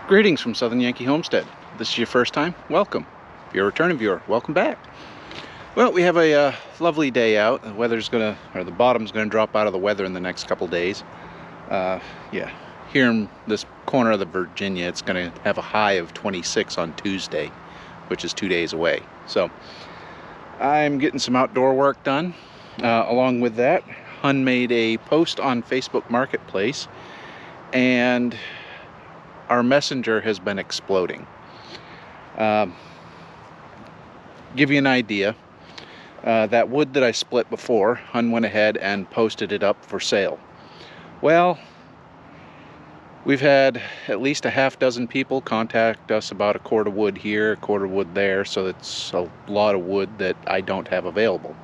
Greetings from Southern Yankee Homestead. If this is your first time, welcome. If you're a returning viewer, welcome back. Well, we have a lovely day out. The weather's gonna, or the bottom's gonna drop out of the weather in the next couple days. Yeah, here in this corner of the Virginia, it's gonna have a high of 26 on Tuesday, which is 2 days away. So I'm getting some outdoor work done. Along with that, Hun made a post on Facebook Marketplace, and our messenger has been exploding. Give you an idea, that wood that I split before, Hun went ahead and posted it up for sale. Well, we've had at least a half dozen people contact us about a cord of wood here, a cord of wood there, so it's a lot of wood that I don't have available.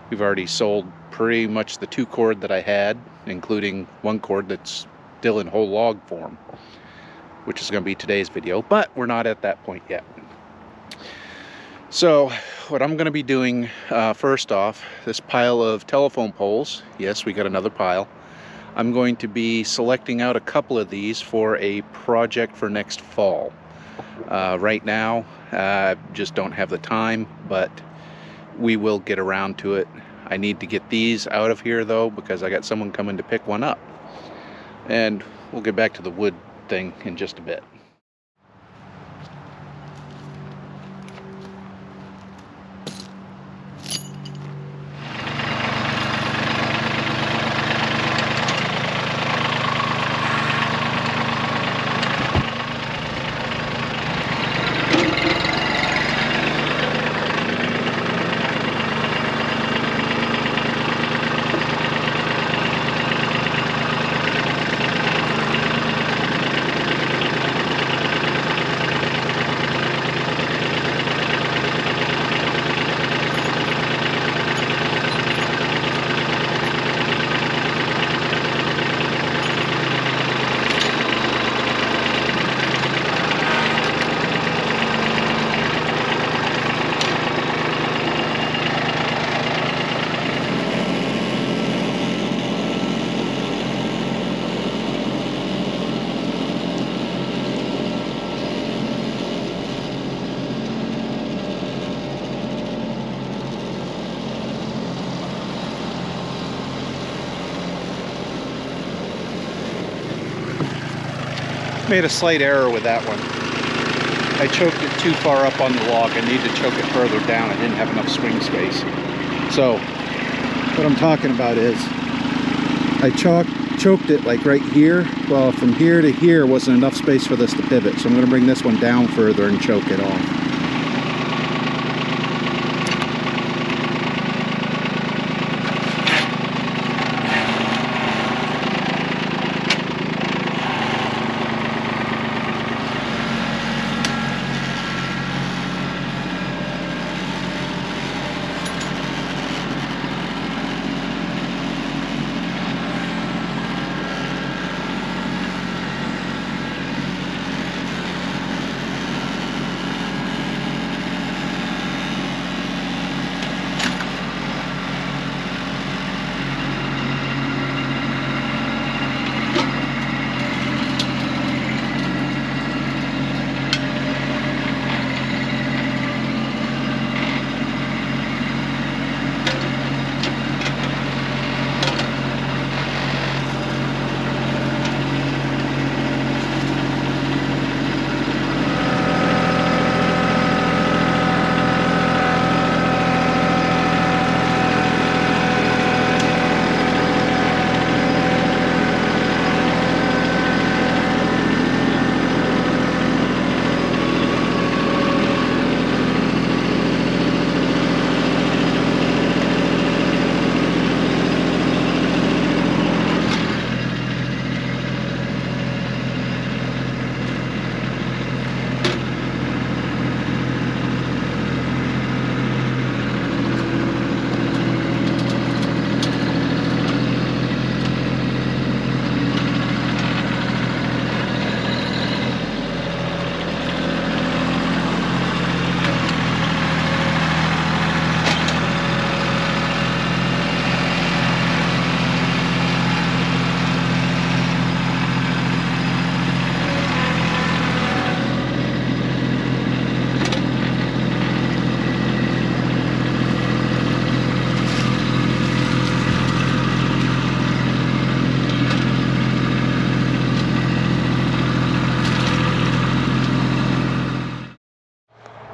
We've already sold pretty much the 2 cord that I had, including 1 cord that's still in whole log form, which is going to be today's video, but we're not at that point yet. So what I'm going to be doing, first off, this pile of telephone poles, yes, we got another pile. I'm going to be selecting out a couple of these for a project for next fall. Right now, I just don't have the time, but we will get around to it. I need to get these out of here though, because I got someone coming to pick one up. And we'll get back to the wood thing in just a bit. Made a slight error with that one. I choked it too far up on the log. I need to choke it further down. I didn't have enough swing space. So what I'm talking about is I choked it like right here. Well, from here to here wasn't enough space for this to pivot. So I'm going to bring this one down further and choke it off.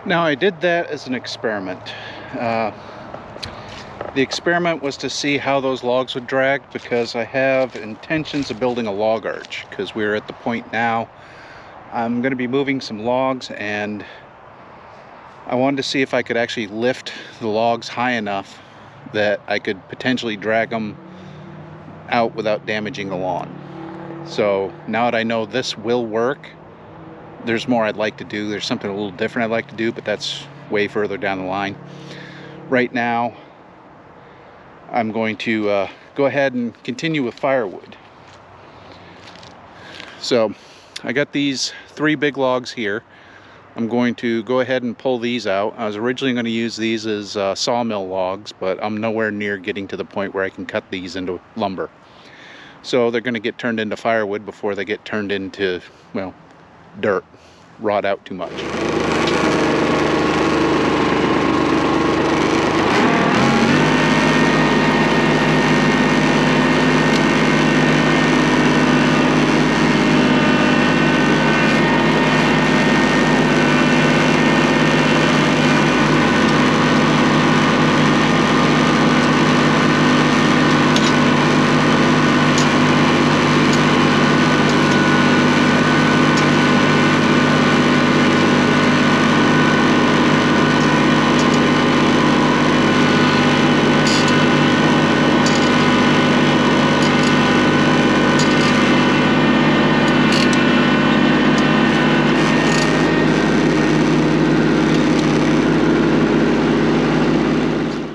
Now I did that as an experiment. The experiment was to see how those logs would drag, because I have intentions of building a log arch, because we're at the point now I'm going to be moving some logs, and I wanted to see if I could actually lift the logs high enough that I could potentially drag them out without damaging the lawn. So now that I know this will work, there's more I'd like to do. There's something a little different I'd like to do, but that's way further down the line. Right now I'm going to go ahead and continue with firewood. So I got these 3 big logs here. I'm going to go ahead and pull these out. I was originally going to use these as sawmill logs, but I'm nowhere near getting to the point where I can cut these into lumber. So they're going to get turned into firewood before they get turned into, well, dirt, rot out too much.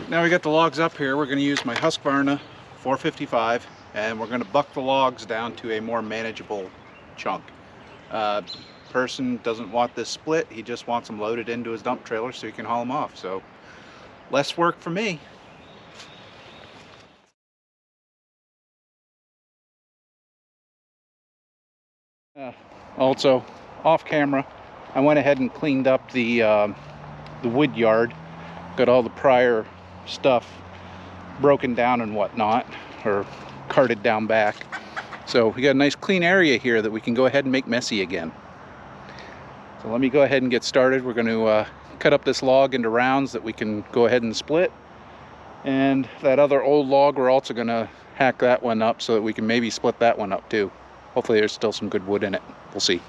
Now we got the logs up here. We're going to use my Husqvarna 455, and we're going to buck the logs down to a more manageable chunk. Person doesn't want this split. He just wants them loaded into his dump trailer so he can haul them off. So less work for me. Also, off camera, I went ahead and cleaned up the wood yard. Got all the prior stuff broken down and whatnot, or carted down back. So we got a nice clean area here that we can go ahead and make messy again. So let me go ahead and get started. We're going to cut up this log into rounds that we can go ahead and split. And that other old log, we're also going to hack that one up so that we can maybe split that one up too. Hopefully there's still some good wood in it. We'll see.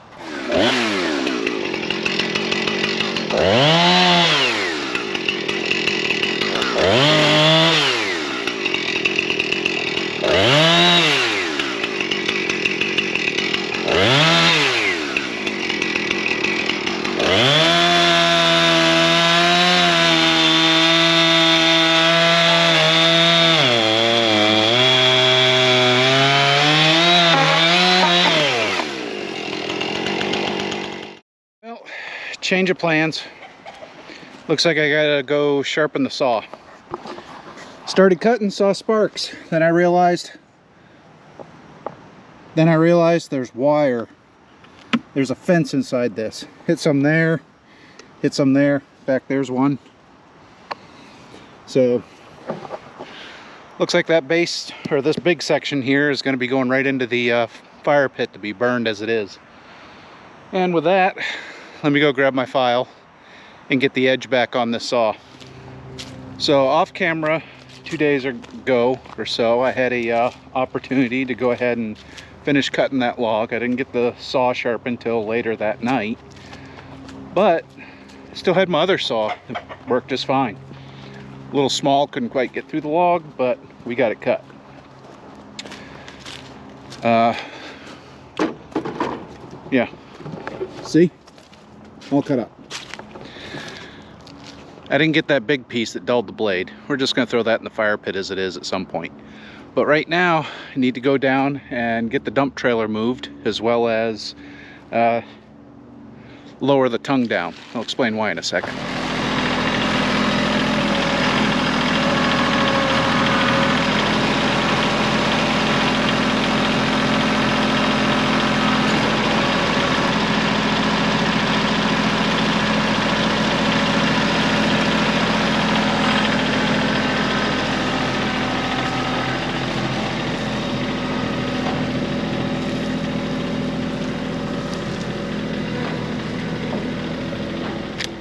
Well, change of plans. Looks like I gotta go sharpen the saw. Started cutting, saw sparks. Then I realized there's wire. There's a fence inside this. Hit some there, hit some there. Back there's one. So looks like that base, or this big section here, is going to be going right into the fire pit to be burned as it is. And with that, let me go grab my file and get the edge back on this saw. So off camera, 2 days ago or so, I had a opportunity to go ahead and finish cutting that log. I didn't get the saw sharpened until later that night, but I still had my other saw. It worked just fine. A little small, couldn't quite get through the log, but we got it cut. Yeah, see, all cut up. I didn't get that big piece that dulled the blade. We're just going to throw that in the fire pit as it is at some point. But right now, I need to go down and get the dump trailer moved, as well as lower the tongue down. I'll explain why in a second.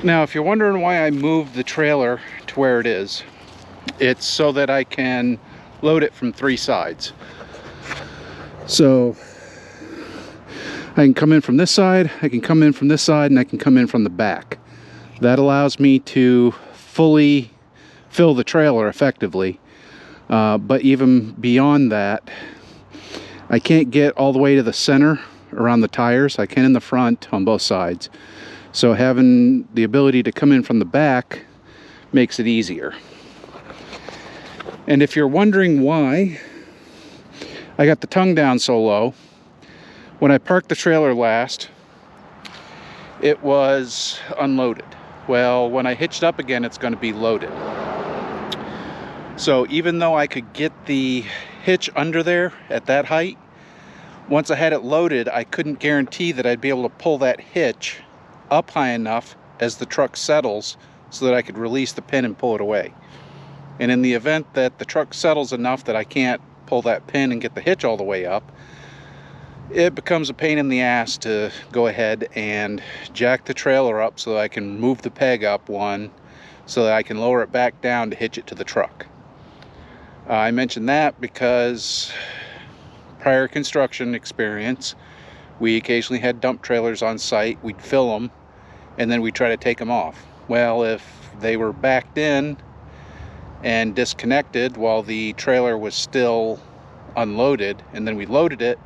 Now, if you're wondering why I moved the trailer to where it is, it's so that I can load it from 3 sides. So I can come in from this side, I can come in from this side, and I can come in from the back. That allows me to fully fill the trailer effectively. But even beyond that, I can't get all the way to the center around the tires. I can in the front on both sides. So having the ability to come in from the back makes it easier. And if you're wondering why I got the tongue down so low, when I parked the trailer last, it was unloaded. Well, when I hitched up again, it's going to be loaded. So even though I could get the hitch under there at that height, once I had it loaded, I couldn't guarantee that I'd be able to pull that hitch up high enough as the truck settles so that I could release the pin and pull it away. And in the event that the truck settles enough that I can't pull that pin and get the hitch all the way up, it becomes a pain in the ass to go ahead and jack the trailer up so that I can move the peg up one so that I can lower it back down to hitch it to the truck. I mentioned that because prior construction experience, we occasionally had dump trailers on site. We'd fill them and then we'd try to take them off. Well, if they were backed in and disconnected while the trailer was still unloaded and then we loaded it,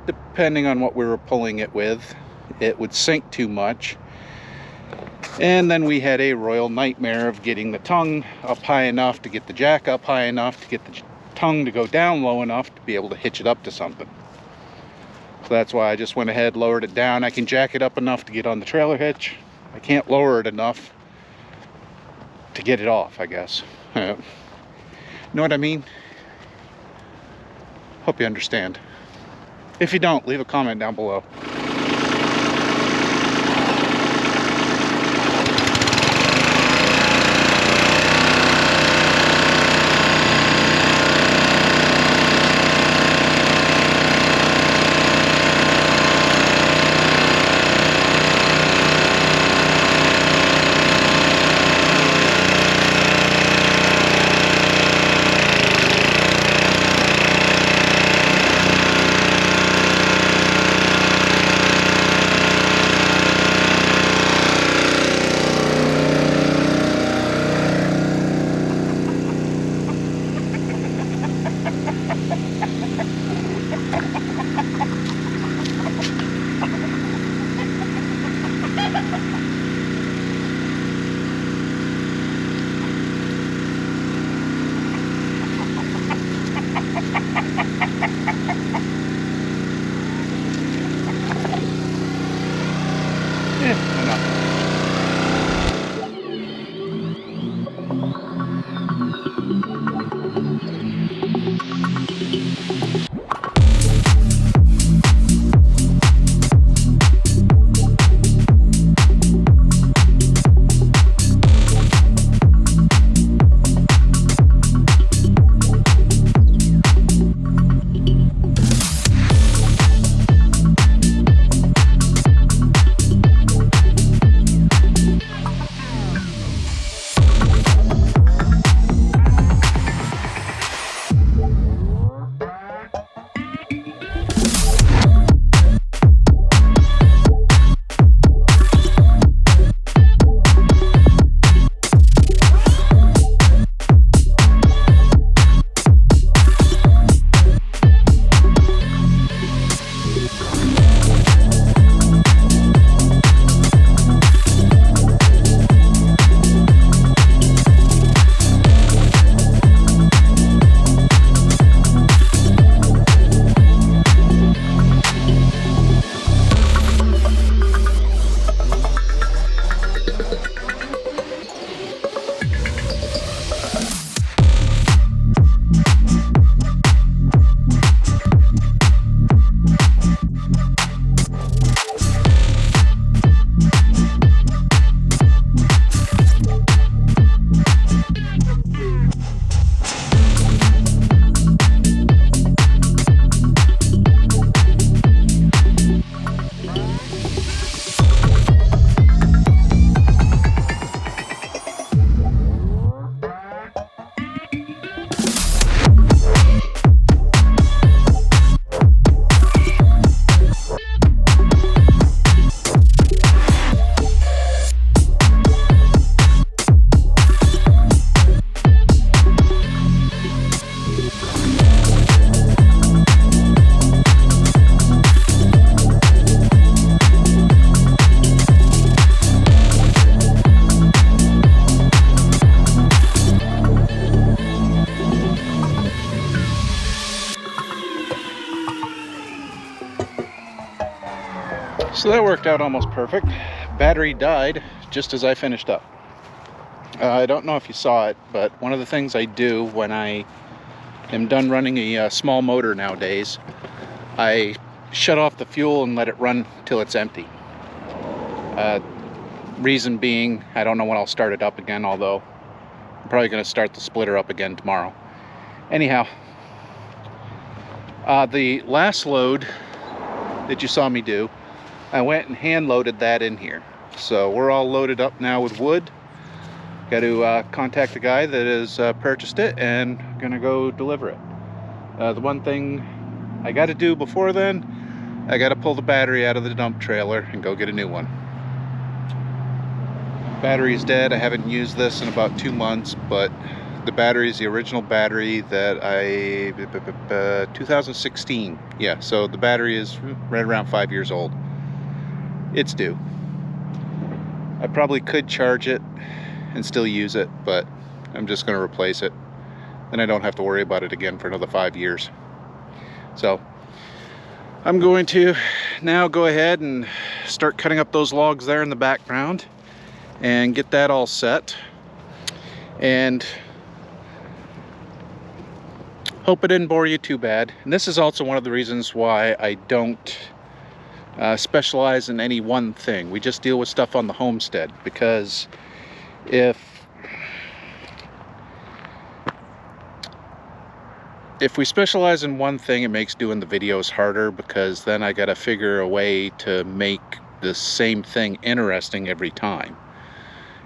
depending on what we were pulling it with, it would sink too much. And then we had a royal nightmare of getting the tongue up high enough to get the jack up high enough to get the tongue to go down low enough to be able to hitch it up to something. So that's why I just went ahead, lowered it down. I can jack it up enough to get on the trailer hitch. I can't lower it enough to get it off, I guess. You know what I mean? Hope you understand. If you don't, leave a comment down below. So that worked out almost perfect. Battery died just as I finished up. I don't know if you saw it, but one of the things I do when I am done running a small motor nowadays, I shut off the fuel and let it run till it's empty. Reason being, I don't know when I'll start it up again, although I'm probably going to start the splitter up again tomorrow. Anyhow, the last load that you saw me do, I went and hand loaded that in here. So we're all loaded up now with wood. Got to contact the guy that has purchased it and gonna go deliver it. The one thing I got to do before then, I got to pull the battery out of the dump trailer and go get a new one. Battery's dead. I haven't used this in about 2 months, but the battery is the original battery that 2016. Yeah, so the battery is right around 5 years old. It's due. I probably could charge it and still use it, but I'm just going to replace it. Then I don't have to worry about it again for another 5 years. So I'm going to now go ahead and start cutting up those logs there in the background and get that all set, and hope it didn't bore you too bad. And this is also one of the reasons why I don't specialize in any one thing. We just deal with stuff on the homestead, because if we specialize in one thing, it makes doing the videos harder, because then I gotta figure a way to make the same thing interesting every time.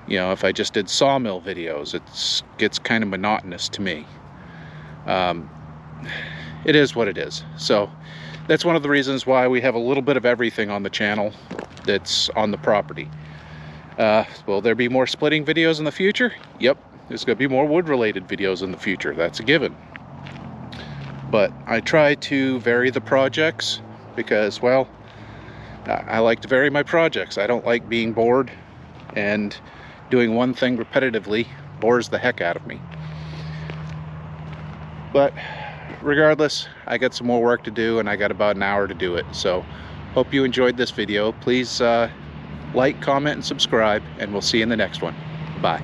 You know, if I just did sawmill videos, it gets kind of monotonous to me. It is what it is. So that's one of the reasons why we have a little bit of everything on the channel that's on the property. Will there be more splitting videos in the future? Yep, there's going to be more wood related videos in the future. That's a given. But I try to vary the projects because, well, I like to vary my projects. I don't like being bored, and doing one thing repetitively bores the heck out of me. But regardless, I got some more work to do, and I got about an hour to do it. So hope you enjoyed this video. Please like, comment, and subscribe, and we'll see you in the next one. Bye.